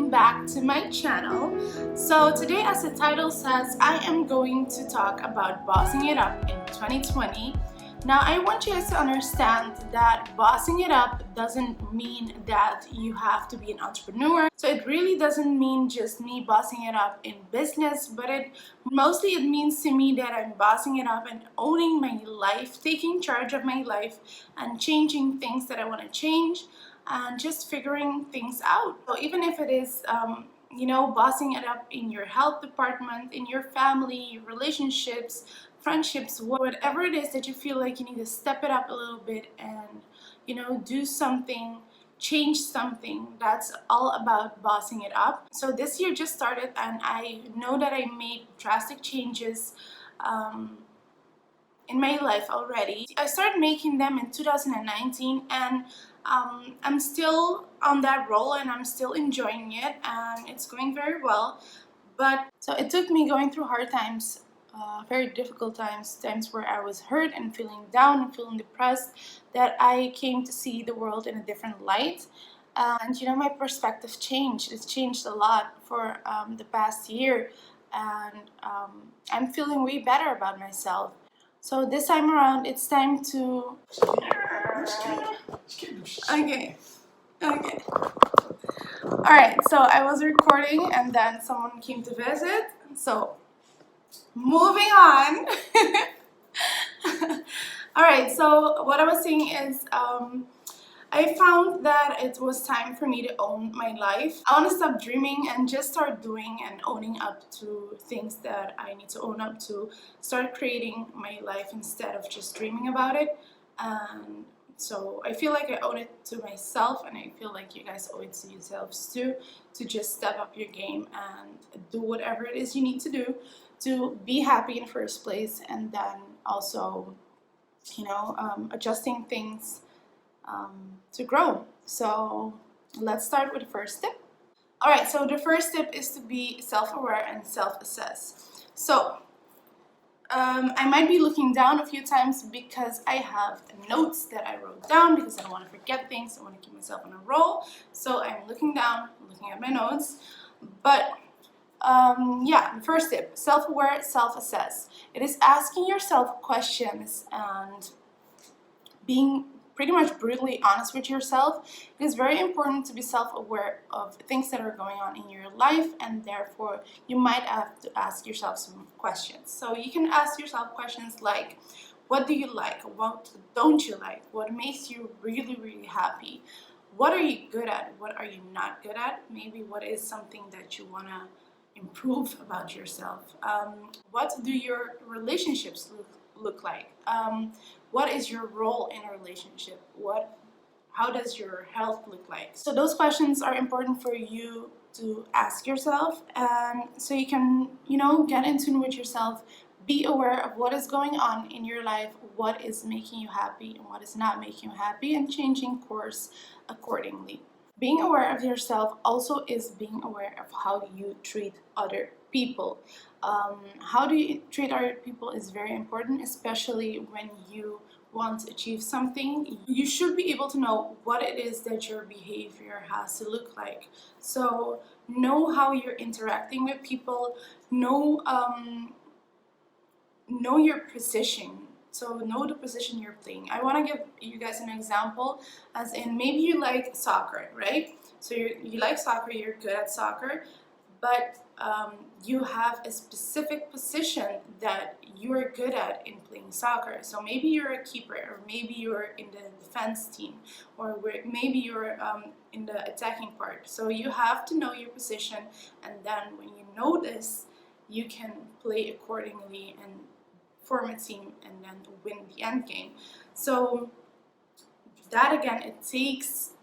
welcome back to my channel. So today, as the title says, I am going to talk about bossing it up in 2020. Now I want you guys to understand that bossing it up doesn't mean that you have to be an entrepreneur. So it really doesn't mean just me bossing it up in business, but it means to me that I'm bossing it up and owning my life, taking charge of my life and changing things that I want to change and just figuring things out. So even if it is bossing it up in your health department, in your family, relationships, friendships, whatever it is that you feel like you need to step it up a little bit and do something, change something, that's all about bossing it up. So this year just started and I know that I made drastic changes in my life already. I started making them in 2019 and I'm still on that roll and I'm still enjoying it and it's going very well. But so it took me going through hard times, very difficult times where I was hurt and feeling down and feeling depressed, that I came to see the world in a different light. And my perspective changed. It's changed a lot for the past year, and I'm feeling way better about myself. So this time around, it's time to... Okay. Alright, so I was recording and then someone came to visit. So, moving on. Alright, so what I was saying is, I found that it was time for me to own my life. I want to stop dreaming and just start doing and owning up to things that I need to own up to. Start creating my life instead of just dreaming about it. And so I feel like I owe it to myself, and I feel like you guys owe it to yourselves too, to just step up your game and do whatever it is you need to do to be happy in the first place, and then also, adjusting things to grow. So let's start with the first tip. Alright, so the first tip is to be self-aware and self-assess. So I might be looking down a few times because I have notes that I wrote down because I don't want to forget things. I want to keep myself on a roll. So I'm looking down, looking at my notes. But the first tip, self-aware, self-assess. It is asking yourself questions and being pretty much brutally honest with yourself. It is very important to be self-aware of things that are going on in your life, and therefore you might have to ask yourself some questions. So you can ask yourself questions like, what do you like? What don't you like? What makes you really, really happy? What are you good at? What are you not good at? Maybe what is something that you want to improve about yourself? What do your relationships look like? What is your role in a relationship? How does your health look like? So those questions are important for you to ask yourself, and so you can, get in tune with yourself, be aware of what is going on in your life, what is making you happy and what is not making you happy, and changing course accordingly. Being aware of yourself also is being aware of how you treat other people. How do you treat other people is very important, especially when you want to achieve something. You should be able to know what it is that your behavior has to look like. So know how you're interacting with people, know your position. So know the position you're playing. I want to give you guys an example, as in maybe you like soccer, right? So you like soccer, you're good at soccer, but you have a specific position that you're good at in playing soccer. So maybe you're a keeper, or maybe you're in the defense team, or maybe you're in the attacking part. So you have to know your position, and then when you know this, you can play accordingly and form a team and then win the end game. So that again, it takes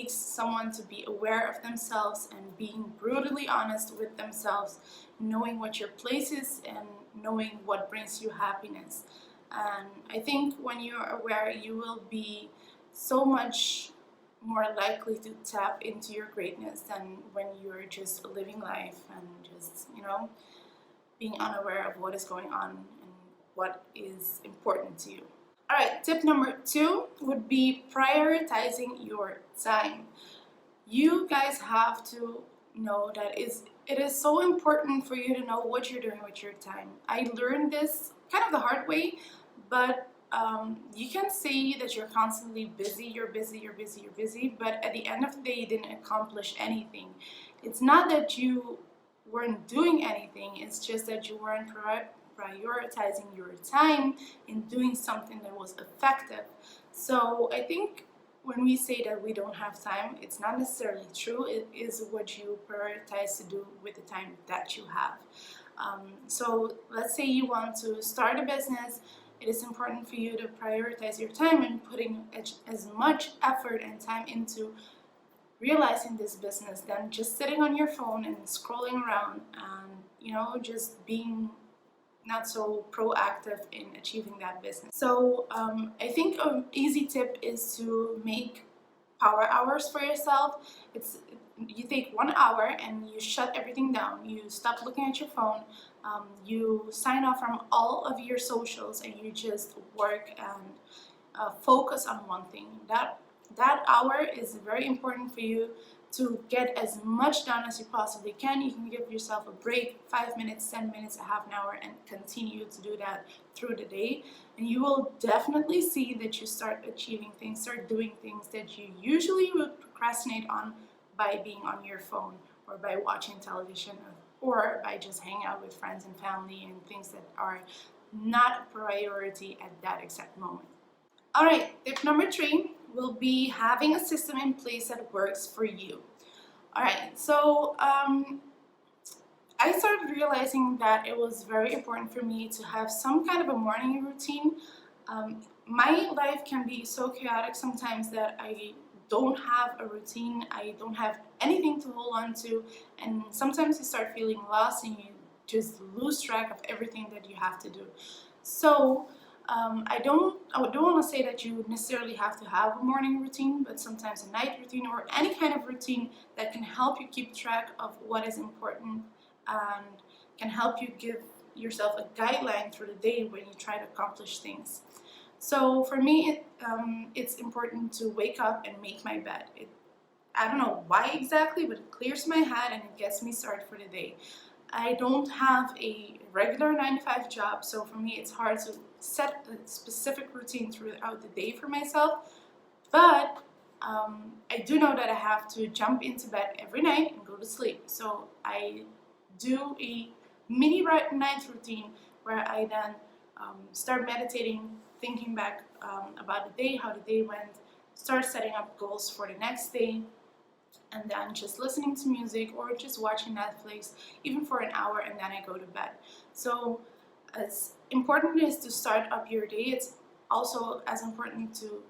someone to be aware of themselves and being brutally honest with themselves, knowing what your place is and knowing what brings you happiness. And I think when you're aware, you will be so much more likely to tap into your greatness than when you're just living life and just, being unaware of what is going on and what is important to you. Alright, tip number 2 would be prioritizing your time. You guys have to know that it is so important for you to know what you're doing with your time. I learned this kind of the hard way, but you can say that you're constantly busy, you're busy, you're busy, you're busy, but at the end of the day, you didn't accomplish anything. It's not that you weren't doing anything, it's just that you weren't prioritizing your time in doing something that was effective. So I think when we say that we don't have time, it's not necessarily true. It is what you prioritize to do with the time that you have. So let's say you want to start a business. It is important for you to prioritize your time and putting as much effort and time into realizing this business than just sitting on your phone and scrolling around and just being not so proactive in achieving that business. So I think an easy tip is to make power hours for yourself. You take 1 hour and you shut everything down. You stop looking at your phone. You sign off from all of your socials and you just work and focus on one thing. That hour is very important for you to get as much done as you possibly can. You can give yourself a break, 5 minutes, 10 minutes, a half an hour, and continue to do that through the day. And you will definitely see that you start achieving things, start doing things that you usually would procrastinate on by being on your phone or by watching television or by just hanging out with friends and family and things that are not a priority at that exact moment. All right, tip number 3 will be having a system in place that works for you. All right, so I started realizing that it was very important for me to have some kind of a morning routine. My life can be so chaotic sometimes that I don't have a routine, I don't have anything to hold on to, and sometimes you start feeling lost and you just lose track of everything that you have to do. So I don't want to say that you necessarily have to have a morning routine, but sometimes a night routine or any kind of routine that can help you keep track of what is important and can help you give yourself a guideline through the day when you try to accomplish things. So for me, it's important to wake up and make my bed. I don't know why exactly, but it clears my head and it gets me started for the day. I don't have a regular 9-to-5 job, so for me it's hard to set a specific routine throughout the day for myself, but I do know that I have to jump into bed every night and go to sleep. So I do a mini night routine where I then start meditating, thinking back about the day, how the day went, start setting up goals for the next day, and then just listening to music or just watching Netflix, even for an hour, and then I go to bed. So as important as to start up your day, it's also as important to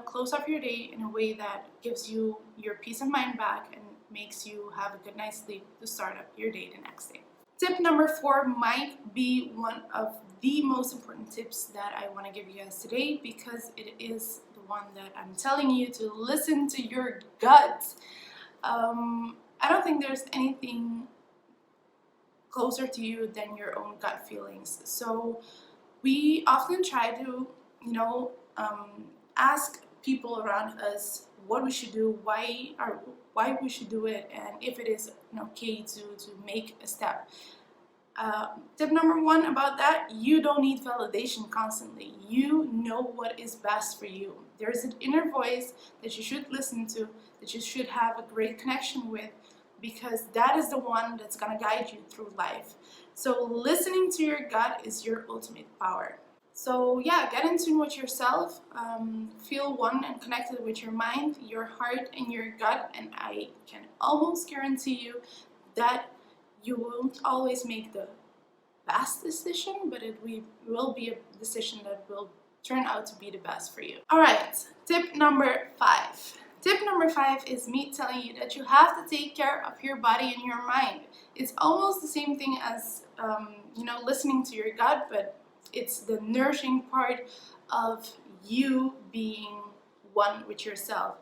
close up your day in a way that gives you your peace of mind back and makes you have a good night's sleep to start up your day the next day. Tip number 4 might be one of the most important tips that I want to give you guys today, because it is the one that I'm telling you to listen to your gut. I don't think there's anything closer to you than your own gut feelings. So we often try to, ask people around us what we should do, why we should do it, and if it is okay to make a step. Tip number 1 about that: you don't need validation constantly. You know what is best for you. There's an inner voice that you should listen to, that you should have a great connection with, because that is the one that's going to guide you through life. So listening to your gut is your ultimate power. So yeah, get in tune with yourself, feel one and connected with your mind, your heart, and your gut, and I can almost guarantee you that you won't always make the best decision, but it will be a decision that will turn out to be the best for you. Alright, tip number 5. Tip number 5 is me telling you that you have to take care of your body and your mind. It's almost the same thing as listening to your gut, but it's the nourishing part of you being one with yourself.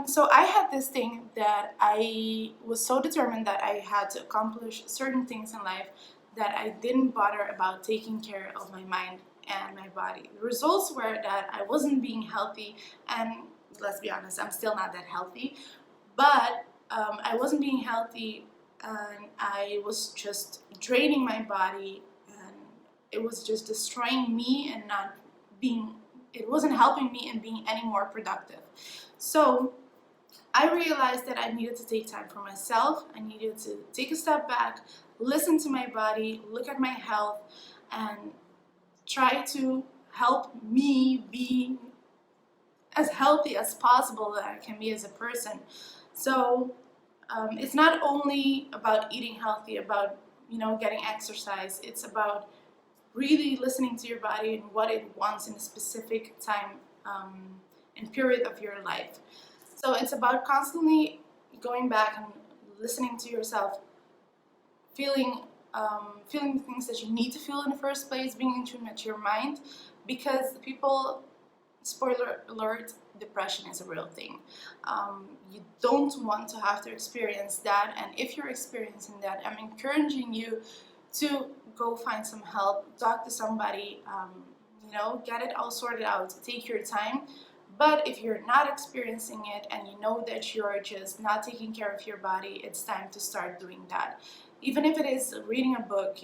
So I had this thing that I was so determined that I had to accomplish certain things in life that I didn't bother about taking care of my mind and my body. The results were that I wasn't being healthy, and let's be honest, I'm still not that healthy, but I wasn't being healthy, and I was just draining my body, and it was just destroying me and not being, it wasn't helping me in being any more productive. So I realized that I needed to take time for myself. I needed to take a step back, listen to my body, look at my health, and try to help me be as healthy as possible that I can be as a person. So it's not only about eating healthy, about getting exercise. It's about really listening to your body and what it wants in a specific time and period of your life. So it's about constantly going back and listening to yourself, feeling the things that you need to feel in the first place, being in tune with your mind, because people, spoiler alert, depression is a real thing. You don't want to have to experience that, and if you're experiencing that, I'm encouraging you to go find some help, talk to somebody, get it all sorted out, take your time. But if you're not experiencing it and you know that you're just not taking care of your body, it's time to start doing that. Even if it is reading a book,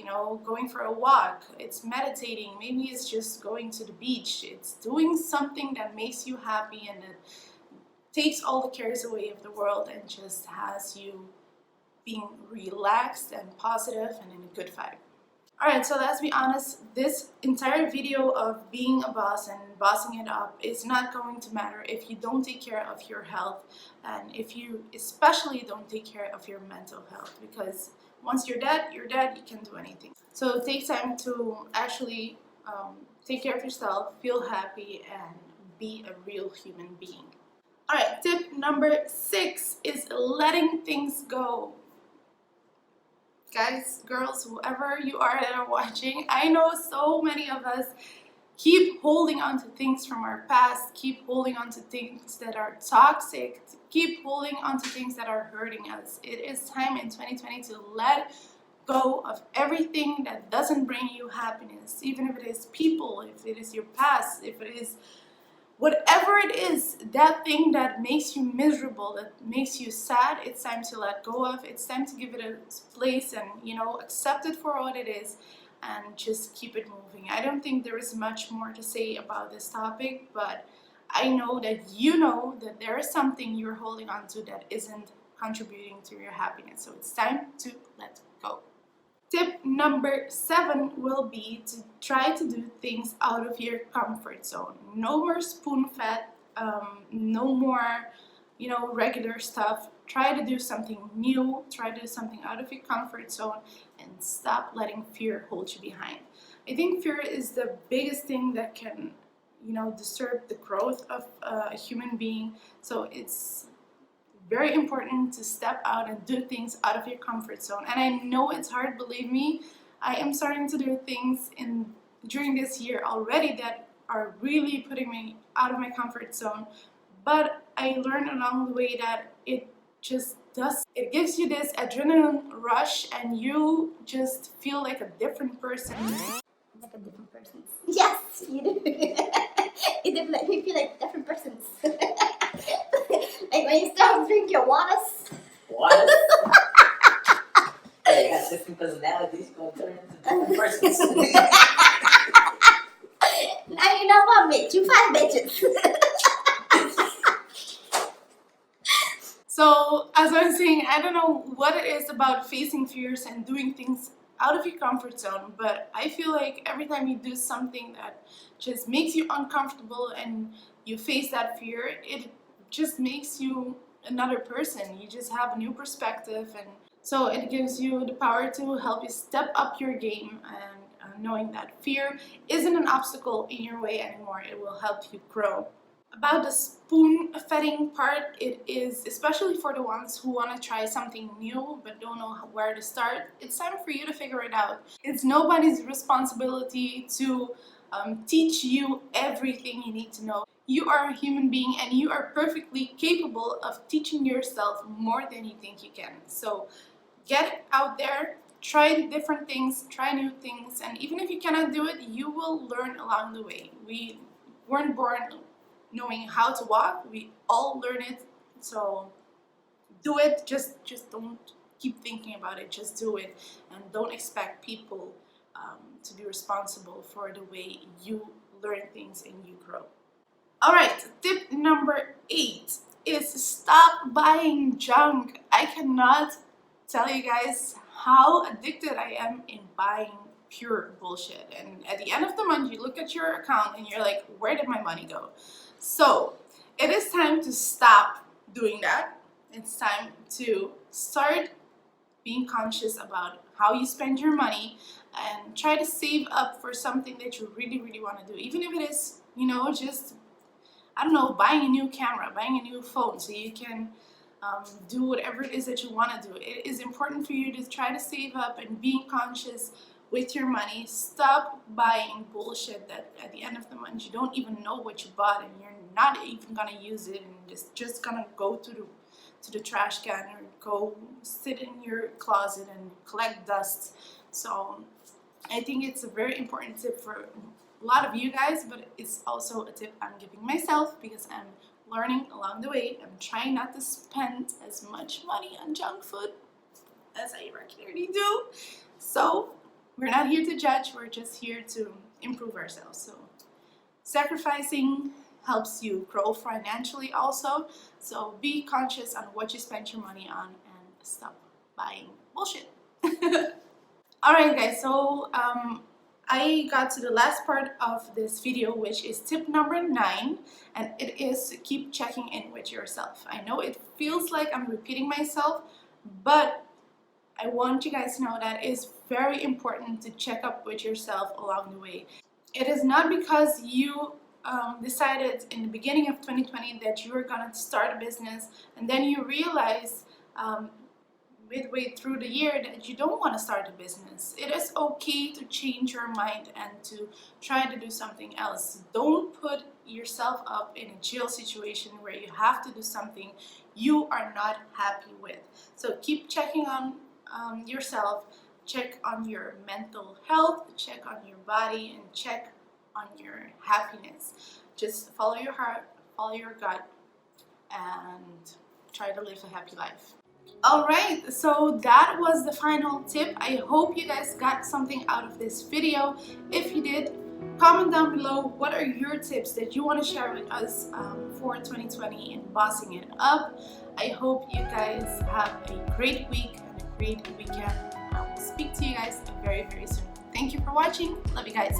going for a walk, it's meditating, maybe it's just going to the beach, it's doing something that makes you happy and it takes all the cares away of the world and just has you being relaxed and positive and in a good vibe. Alright, so let's be honest, this entire video of being a boss and bossing it up is not going to matter if you don't take care of your health, and if you especially don't take care of your mental health, because once you're dead, you can't do anything. So take time to actually take care of yourself, feel happy, and be a real human being. Alright, tip number 6 is letting things go. Guys, girls, whoever you are that are watching, I know so many of us keep holding on to things from our past, keep holding on to things that are toxic, keep holding on to things that are hurting us. It is time in 2020 to let go of everything that doesn't bring you happiness, even if it is people, if it is your past, if it is whatever it is, that thing that makes you miserable, that makes you sad, it's time to let go of. It's time to give it a place and, accept it for what it is and just keep it moving. I don't think there is much more to say about this topic, but I know that there is something you're holding on to that isn't contributing to your happiness. So it's time to let go. Tip number 7 will be to try to do things out of your comfort zone. No more spoon fed, no more, regular stuff. Try to do something new, try to do something out of your comfort zone, and stop letting fear hold you behind. I think fear is the biggest thing that can, disturb the growth of a human being. So it's very important to step out and do things out of your comfort zone. And I know it's hard, believe me. I am starting to do things during this year already that are really putting me out of my comfort zone. But I learned along the way that it gives you this adrenaline rush and you just feel like a different person. Like a different person. Yes, you do. It did make me feel like different persons. Like when you start drinking your waters. Waters? They got different personalities, gonna turn into different persons. Now you know what, bitch. You 5 bitches. So, as I was saying, I don't know what it is about facing fears and doing things out of your comfort zone, but I feel like every time you do something that just makes you uncomfortable and you face that fear, it just makes you another person. You just have a new perspective, and so it gives you the power to help you step up your game, and knowing that fear isn't an obstacle in your way anymore. It will help you grow. About the spoon feeding part, it is especially for the ones who want to try something new but don't know where to start. It's time for you to figure it out. It's nobody's responsibility to teach you everything you need to know. You are a human being and you are perfectly capable of teaching yourself more than you think you can. So get out there, try different things, try new things, and even if you cannot do it, you will learn along the way. We weren't born knowing how to walk, we all learn it, so do it. Just don't keep thinking about it. Just do it, and don't expect people to be responsible for the way you learn things and you grow. All right, tip number 8 is stop buying junk. I cannot tell you guys how addicted I am in buying pure bullshit. And at the end of the month, you look at your account and you're like, where did my money go? So it is time to stop doing that. It's time to start being conscious about how you spend your money and try to save up for something that you really, really want to do. Even if it is, you know, just, I don't know, buying a new camera, buying a new phone so you can do whatever it is that you want to do. It is important for you to try to save up and being conscious with your money. Stop buying bullshit that at the end of the month you don't even know what you bought and you're not even gonna use it, and it's just gonna go to the trash can or go sit in your closet and collect dust. So I think it's a very important tip for a lot of you guys, but it's also a tip I'm giving myself because I'm learning along the way. I'm trying not to spend as much money on junk food as I regularly do. So we're not here to judge, we're just here to improve ourselves. So sacrificing helps you grow financially also. So be conscious on what you spend your money on and stop buying bullshit. Alright guys, so I got to the last part of this video, which is tip number 9, and it is to keep checking in with yourself. I know it feels like I'm repeating myself, but I want you guys to know that it's very important to check up with yourself along the way. It is not because you decided in the beginning of 2020 that you were gonna start a business and then you realize midway through the year that you don't want to start a business. It is okay to change your mind and to try to do something else. Don't put yourself up in a jail situation where you have to do something you are not happy with. So keep checking on yourself, check on your mental health, check on your body, and check on your happiness. Just follow your heart, follow your gut, and try to live a happy life. Alright, so that was the final tip. I hope you guys got something out of this video. If you did, comment down below what are your tips that you want to share with us for 2020 in bossing it up. I hope you guys have a great week and a great weekend. I will speak to you guys very, very soon. Thank you for watching. Love you guys.